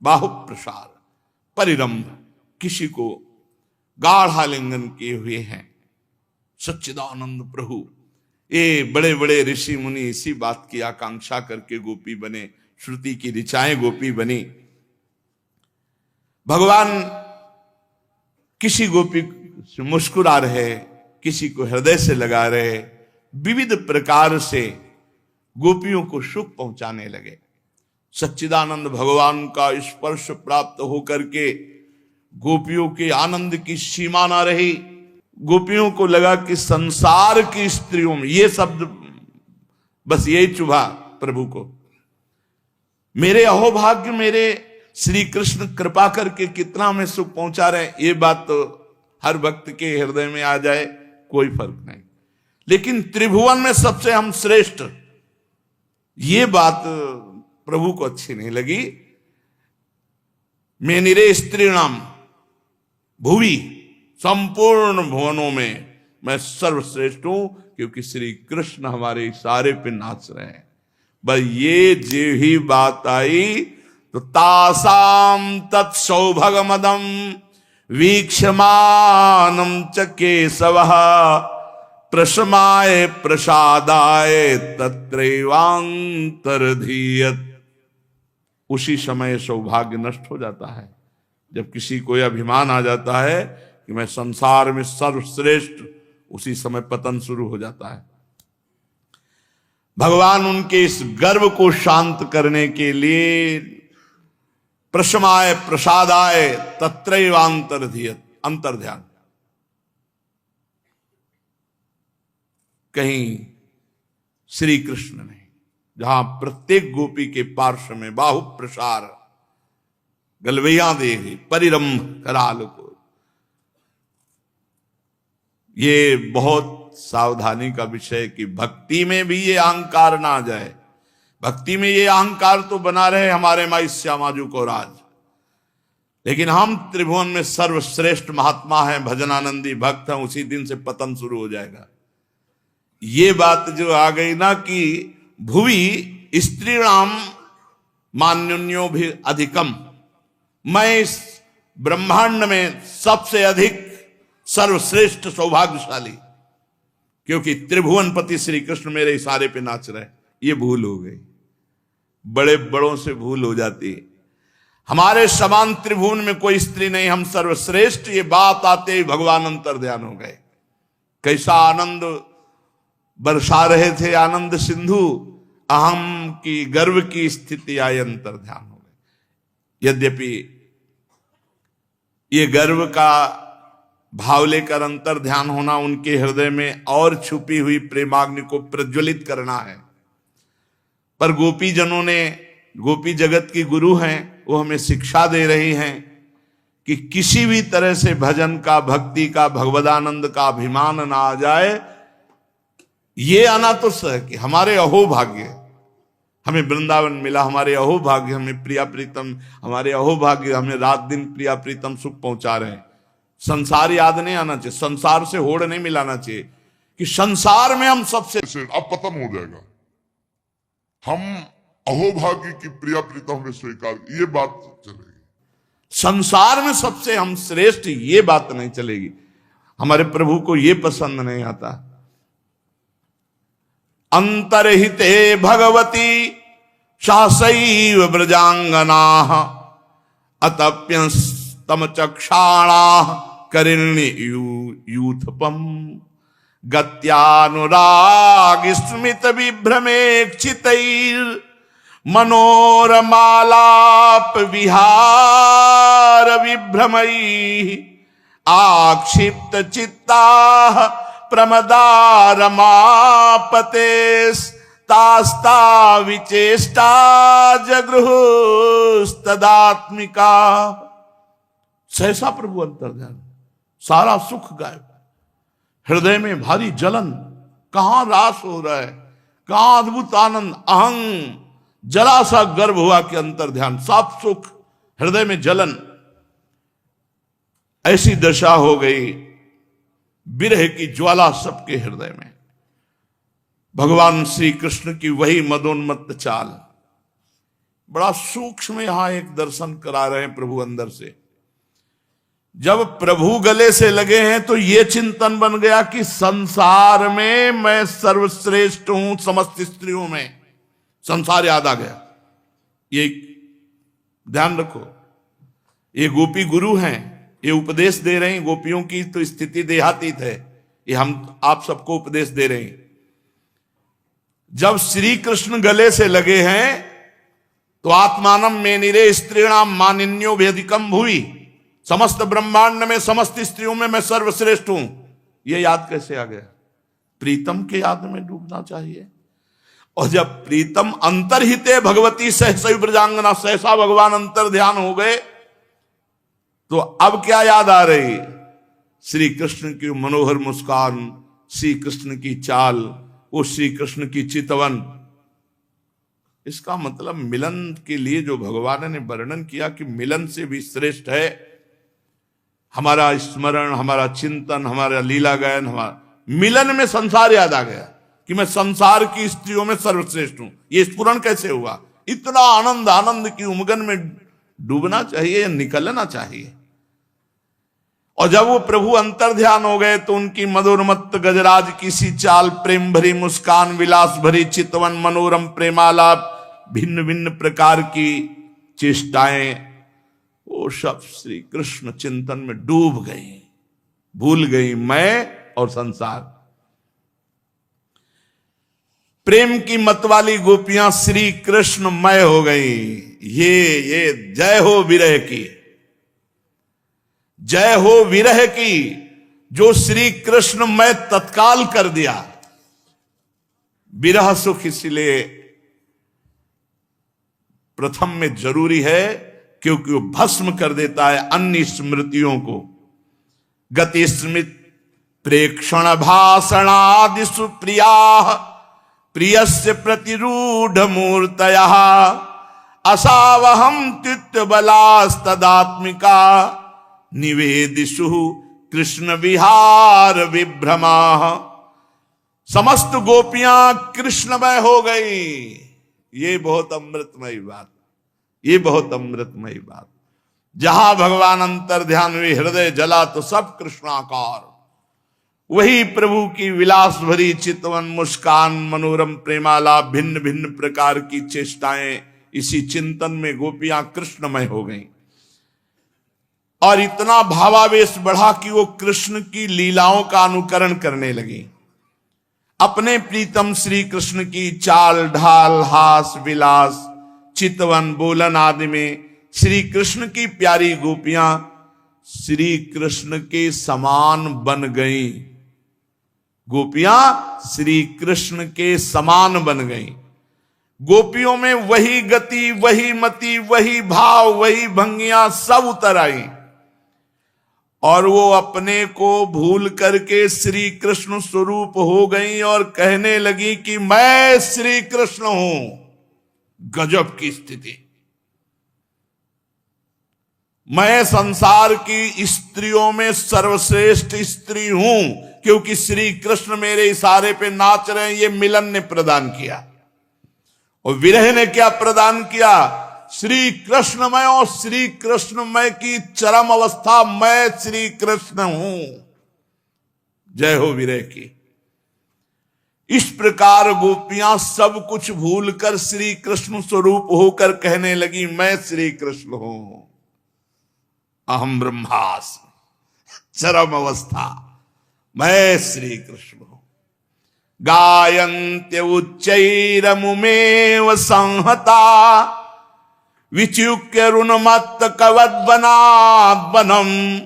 बाहु प्रसार परिरंभ, किसी को गाढ़ालिंगन किए हुए हैं। सच्चिदानंद प्रभु, ये बड़े बड़े ऋषि मुनि इसी बात की आकांक्षा करके गोपी बने, श्रुति की ऋचाएं गोपी बनी। भगवान किसी गोपी से मुस्कुरा रहे, किसी को हृदय से लगा रहे, विविध प्रकार से गोपियों को सुख पहुंचाने लगे। सच्चिदानंद भगवान का स्पर्श प्राप्त होकर के गोपियों के आनंद की सीमा ना रही। गोपियों को लगा कि संसार की स्त्रियों में, ये शब्द बस यही चुभा प्रभु को, मेरे अहोभाग्य, मेरे श्री कृष्ण कृपा करके कितना में सुख पहुंचा रहे। ये बात तो हर भक्त के हृदय में आ जाए कोई फर्क नहीं, लेकिन त्रिभुवन में सबसे हम श्रेष्ठ, ये बात प्रभु को अच्छी नहीं लगी। मैं निरे स्त्रीणाम भुवि, संपूर्ण भुवनों में मैं सर्वश्रेष्ठ हूं, क्योंकि श्री कृष्ण हमारे इशारे पे नाच रहे हैं। बस ये जो ही बात आई तो तासाम तत्सौभगमदम वीक्षमानम च केशवः, प्रशमाय प्रसादाय तत्रैवांतर्धीयत। उसी समय सौभाग्य नष्ट हो जाता है, जब किसी को यह अभिमान आ जाता है कि मैं संसार में सर्वश्रेष्ठ, उसी समय पतन शुरू हो जाता है। भगवान उनके इस गर्व को शांत करने के लिए प्रशमाय प्रसादाय तत्रैवांतर्धीयत, अंतर्ध्यान। कहीं श्री कृष्ण ने जहां प्रत्येक गोपी के पार्श्व में बाहु प्रसार गलवैया दे परिरंभ कराल को, ये बहुत सावधानी का विषय कि भक्ति में भी ये अहंकार ना आ जाए। भक्ति में ये अहंकार तो बना रहे हमारे माई श्यामाजू को राज, लेकिन हम त्रिभुवन में सर्वश्रेष्ठ महात्मा हैं, भजनानंदी भक्त हैं, उसी दिन से पतन शुरू हो जाएगा। ये बात जो आ गई ना कि भुवि स्त्रीणाम मान्योन्यो भी अधिकम, मैं इस ब्रह्मांड में सबसे अधिक सर्वश्रेष्ठ सौभाग्यशाली, क्योंकि त्रिभुवनपति श्री कृष्ण मेरे इशारे पे नाच रहे। ये भूल हो गई, बड़े बड़ों से भूल हो जाती है। हमारे समान त्रिभुवन में कोई स्त्री नहीं, हम सर्वश्रेष्ठ, ये बात आते ही भगवान अंतर्ध्यान हो गए। कैसा आनंद बरसा रहे थे, आनंद सिंधु, अहम की गर्व की स्थिति आई, अंतर्ध्यान हो गए। यद्यपि ये गर्व का भाव लेकर अंतर्ध्यान होना उनके हृदय में और छुपी हुई प्रेमाग्नि को प्रज्वलित करना है, पर गोपी जनों ने, गोपी जगत की गुरु हैं, वो हमें शिक्षा दे रही हैं कि किसी भी तरह से भजन का, भक्ति का, भगवदानंद का अभिमान ना आ जाए। ये आना तो सह कि हमारे अहोभाग्य, हमें वृंदावन मिला, हमारे अहोभाग्य, हमें प्रिया प्रीतम, हमारे अहोभाग्य हमें रात दिन प्रिया प्रीतम सुख पहुंचा रहे हैं। संसार याद नहीं आना चाहिए, संसार से होड़ नहीं मिलाना चाहिए कि संसार में हम सबसे अब पतन हो जाएगा। हम अहोभाग्य की प्रिया प्रीतम में स्वीकार, ये बात चलेगी। संसार में सबसे हम श्रेष्ठ, ये बात नहीं चलेगी। हमारे प्रभु को ये पसंद नहीं आता। अंतरहिते भगवती शासैव ब्रजांगना अतप्यस्तम चक्षाणा करिण्य यूथपम गत्यानुराग स्मित विभ्रमेक्षितैर मनोरमालाप विहार विभ्रमैः आक्षिप्त चित्ता प्रमदारमापतेस्तास्ता विचेष्टा जगृहुस्तदात्मिका। सहसा प्रभु अंतर्ध्यान, सारा सुख गायब, हृदय में भारी जलन, कहां रास हो रहा है, कहां अद्भुत आनंद, अहं जला सा गर्भ हुआ कि अंतर्ध्यान, साफ सुख, हृदय में जलन। ऐसी दशा हो गई, विरह की ज्वाला सबके हृदय में। भगवान श्री कृष्ण की वही मदोन्मत्त चाल, बड़ा सूक्ष्म यहां एक दर्शन करा रहे हैं प्रभु अंदर से। जब प्रभु गले से लगे हैं तो यह चिंतन बन गया कि संसार में मैं सर्वश्रेष्ठ हूं, समस्त स्त्रियों में। संसार याद आ गया। ये ध्यान रखो, ये गोपी गुरु हैं, ये उपदेश दे रहे हैं। गोपियों की तो स्थिति देहातीत है, ये हम आप सबको उपदेश दे रहे हैं। जब श्री कृष्ण गले से लगे हैं तो आत्मानम में निरे स्त्रीणाम मानिन्यो भेदिकम भुवि, समस्त ब्रह्मांड में, समस्त स्त्रियों में मैं सर्वश्रेष्ठ हूं। यह याद कैसे आ गया? प्रीतम के याद में डूबना चाहिए। और जब प्रीतम अंतरहिते भगवती सहसा ब्रजांगना, सहसा भगवान अंतर ध्यान हो गए, तो अब क्या याद आ रही? श्री कृष्ण की मनोहर मुस्कान, श्री कृष्ण की चाल, वो श्री कृष्ण की चितवन। इसका मतलब मिलन के लिए जो भगवान ने वर्णन किया कि मिलन से भी श्रेष्ठ है हमारा स्मरण, हमारा चिंतन, हमारा लीला गायन। हमारा मिलन में संसार याद आ गया कि मैं संसार की स्त्रियों में सर्वश्रेष्ठ हूं। ये स्फुरण कैसे हुआ? इतना आनंद, आनंद की उमगन में डूबना चाहिए, निकलना चाहिए। और जब वो प्रभु अंतर ध्यान हो गए तो उनकी मधुरमत्त गजराज की सी चाल, प्रेम भरी मुस्कान, विलास भरी चितवन, मनोरम प्रेमालाप, भिन्न भिन्न प्रकार की चेष्टाएं, वो सब श्री कृष्ण चिंतन में डूब गई, भूल गई मैं और संसार। प्रेम की मतवाली गोपियां श्री कृष्णमय हो गई। ये जय हो विरह की, जय हो विरह की, जो श्री कृष्ण में तत्काल कर दिया। विरह सुख इसलिए प्रथम में जरूरी है क्योंकि वो भस्म कर देता है अन्य स्मृतियों को। गति स्मृत प्रेक्षण भाषणादि सुप्रिया प्रियस्य प्रतिरूढ़ मूर्तया असावहम तित्व बलास्तदात्मिका निवेदिषु कृष्ण विहार विभ्रमा। समस्त गोपियां कृष्णमय हो गई। ये बहुत अमृतमयी बात, ये बहुत अमृतमयी बात। जहां भगवान अंतर ध्यान हुए, हृदय जला तो सब कृष्णाकार। वही प्रभु की विलास भरी चितवन, मुस्कान, मनोरम प्रेमालाप, भिन्न भिन्न प्रकार की चेष्टाएं, इसी चिंतन में गोपियां कृष्णमय हो गईं। और इतना भावावेश बढ़ा कि वो कृष्ण की लीलाओं का अनुकरण करने लगी। अपने प्रीतम श्री कृष्ण की चाल ढाल, हास विलास, चितवन, बोलन आदि में श्री कृष्ण की प्यारी गोपियां श्री कृष्ण के समान बन गई। गोपियां श्री कृष्ण के समान बन गई। गोपियों में वही गति, वही मति, वही भाव, वही भंगियां सब उतर आई। और वो अपने को भूल करके श्री कृष्ण स्वरूप हो गई और कहने लगी कि मैं श्री कृष्ण हूं। गजब की स्थिति। मैं संसार की स्त्रियों में सर्वश्रेष्ठ स्त्री हूं, क्योंकि श्री कृष्ण मेरे इशारे पे नाच रहे हैं। ये मिलन ने प्रदान किया। और विरह ने क्या प्रदान किया? श्री कृष्णमय और श्री कृष्णमय की चरम अवस्था, मैं श्री कृष्ण हूं। जय हो विरह की। इस प्रकार गोपियां सब कुछ भूलकर श्री कृष्ण स्वरूप होकर कहने लगी, मैं श्री कृष्ण हूं। अहम ब्रह्मास्मि। चरम अवस्था, मैं श्री कृष्ण हूं। गायन्त्य उच्चैरमुमेव संहता विच्युक्य रुणमत्त कवद्वनाद्वनम्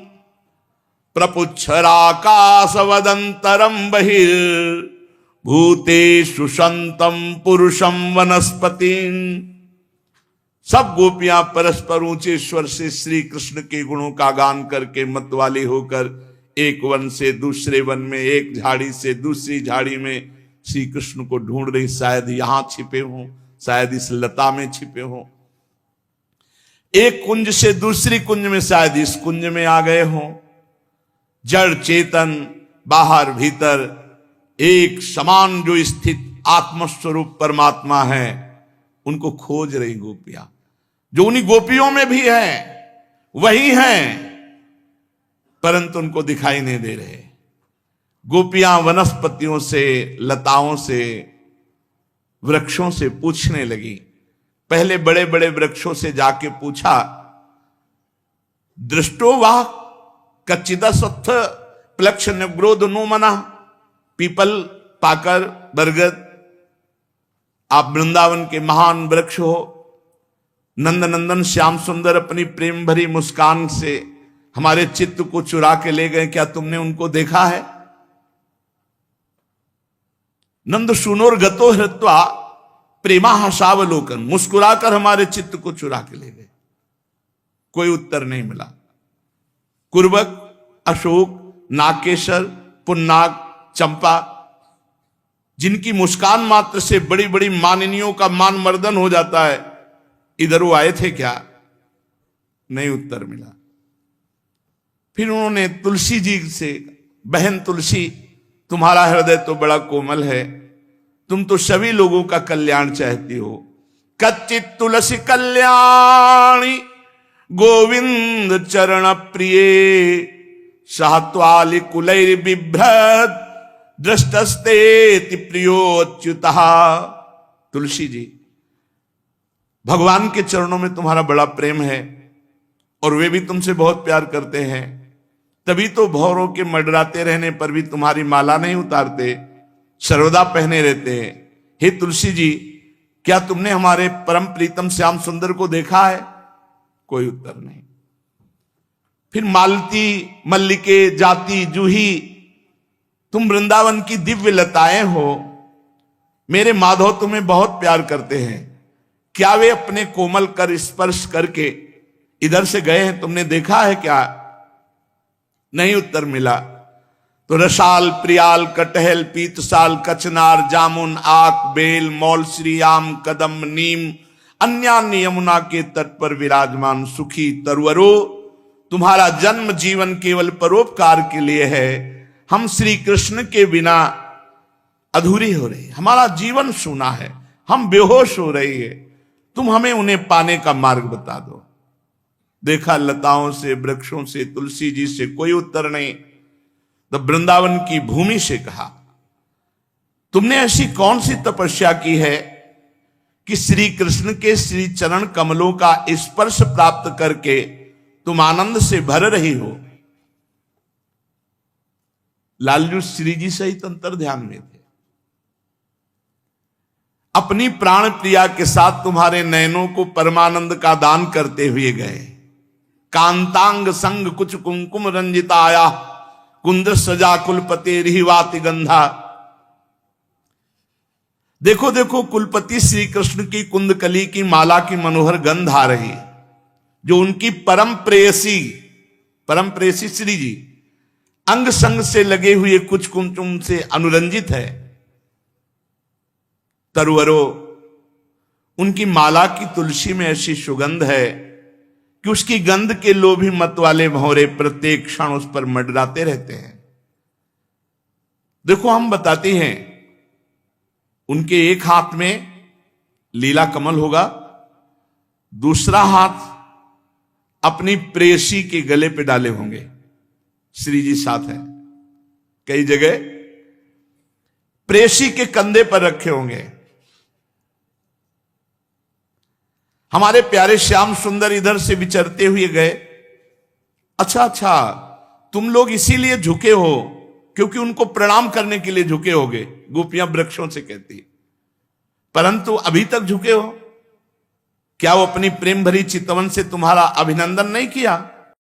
प्रपुच्छराकाशवदन्तरं बहिर्भूतेषु सन्तं पुरुषं वनस्पतिं। सब गोपियां परस्पर ऊंचे स्वर से श्री कृष्ण के गुणों का गान करके मतवाली होकर एक वन से दूसरे वन में, एक झाड़ी से दूसरी झाड़ी में श्री कृष्ण को ढूंढ रही। शायद यहां छिपे हों, शायद इस लता में छिपे हों, एक कुंज से दूसरी कुंज में, शायद इस कुंज में आ गए हों। जड़ चेतन बाहर भीतर एक समान जो स्थित आत्मस्वरूप परमात्मा है, उनको खोज रही गोपियां। जो उन्हीं गोपियों में भी है वही हैं, परंतु उनको दिखाई नहीं दे रहे। गोपियां वनस्पतियों से, लताओं से, वृक्षों से पूछने लगी। पहले बड़े बड़े वृक्षों से जाके पूछा, दृष्टो वाह कच्चिदस्थ प्लक्ष निग्रोध नो मना। पीपल, पाकर, बरगद, आप वृंदावन के महान वृक्ष हो। नंद नंदन श्याम सुंदर अपनी प्रेम भरी मुस्कान से हमारे चित्त को चुरा के ले गए, क्या तुमने उनको देखा है? नंद सुनोर गतो हृत्वा प्रेमा हसावलोकन, मुस्कुराकर हमारे चित्त को चुरा के ले गए। कोई उत्तर नहीं मिला। कुर्बक, अशोक, नागकेशर, पुन्नाग, चंपा, जिनकी मुस्कान मात्र से बड़ी बड़ी माननियों का मान मर्दन हो जाता है, इधर वो आए थे क्या? नहीं उत्तर मिला। फिर उन्होंने तुलसी जी से, बहन तुलसी, तुम्हारा हृदय तो बड़ा कोमल है, तुम तो सभी लोगों का कल्याण चाहती हो। कच्चित तुलसी कल्याणी गोविंद चरण प्रिय सहत्वालि कुलैर बिभ्रत दृष्टस्ते प्रियोच्युतः। तुलसी जी, भगवान के चरणों में तुम्हारा बड़ा प्रेम है और वे भी तुमसे बहुत प्यार करते हैं, तभी तो भौरों के मडराते रहने पर भी तुम्हारी माला नहीं उतारते, सर्वदा पहने रहते हैं। हे तुलसी जी, क्या तुमने हमारे परम प्रीतम श्याम सुंदर को देखा है? कोई उत्तर नहीं। फिर मालती, मल्लिके, जाति, जूही, तुम वृंदावन की दिव्य लताएं हो, मेरे माधव तुम्हें बहुत प्यार करते हैं, क्या वे अपने कोमल कर स्पर्श करके इधर से गए हैं? तुमने देखा है क्या? नहीं उत्तर मिला। तो रसाल, प्रियाल, कटहल, पीतसाल, कचनार, जामुन, आक, बेल, मौलश्री, आम, कदम, नीम, अन्यान्य यमुना के तट पर विराजमान सुखी तरुवरो, तुम्हारा जन्म जीवन केवल परोपकार के लिए है। हम श्री कृष्ण के बिना अधूरी हो रही, हमारा जीवन सूना है, हम बेहोश हो रही है, तुम हमें उन्हें पाने का मार्ग बता दो। देखा लताओं से, वृक्षों से, तुलसी जी से कोई उत्तर नहीं। तो वृंदावन की भूमि से कहा, तुमने ऐसी कौन सी तपस्या की है कि श्री कृष्ण के श्री चरण कमलों का स्पर्श प्राप्त करके तुम आनंद से भर रही हो? लालजू श्री जी सहित अंतर ध्यान में थे। अपनी प्राण प्रिया के साथ तुम्हारे नयनों को परमानंद का दान करते हुए गए। कांतांग संग कुछ कुंकुम रंजिताया कुंद सजा कुलपति रिहिवाति गंधा। देखो देखो, कुलपति श्री कृष्ण की कुंदकली की माला की मनोहर गंध आ रही, जो उनकी परम प्रेयसी परम प्रेसी श्री जी अंग संग से लगे हुए कुछ कुमकुम से अनुरंजित है। तरुवरो उनकी माला की तुलसी में ऐसी सुगंध है कि उसकी गंध के लोभी मत वाले भंवरे प्रत्येक क्षण उस पर मंडराते रहते हैं। देखो, हम बताते हैं, उनके एक हाथ में लीला कमल होगा, दूसरा हाथ अपनी प्रेयसी के गले पे डाले होंगे। श्री जी साथ है, कई जगह प्रेयसी के कंधे पर रखे होंगे। हमारे प्यारे श्याम सुंदर इधर से विचरते हुए गए। अच्छा, तुम लोग इसीलिए झुके हो क्योंकि उनको प्रणाम करने के लिए झुके होगे, गोपियां वृक्षों से कहती, परंतु अभी तक झुके हो क्या? वो अपनी प्रेम भरी चितवन से तुम्हारा अभिनंदन नहीं किया?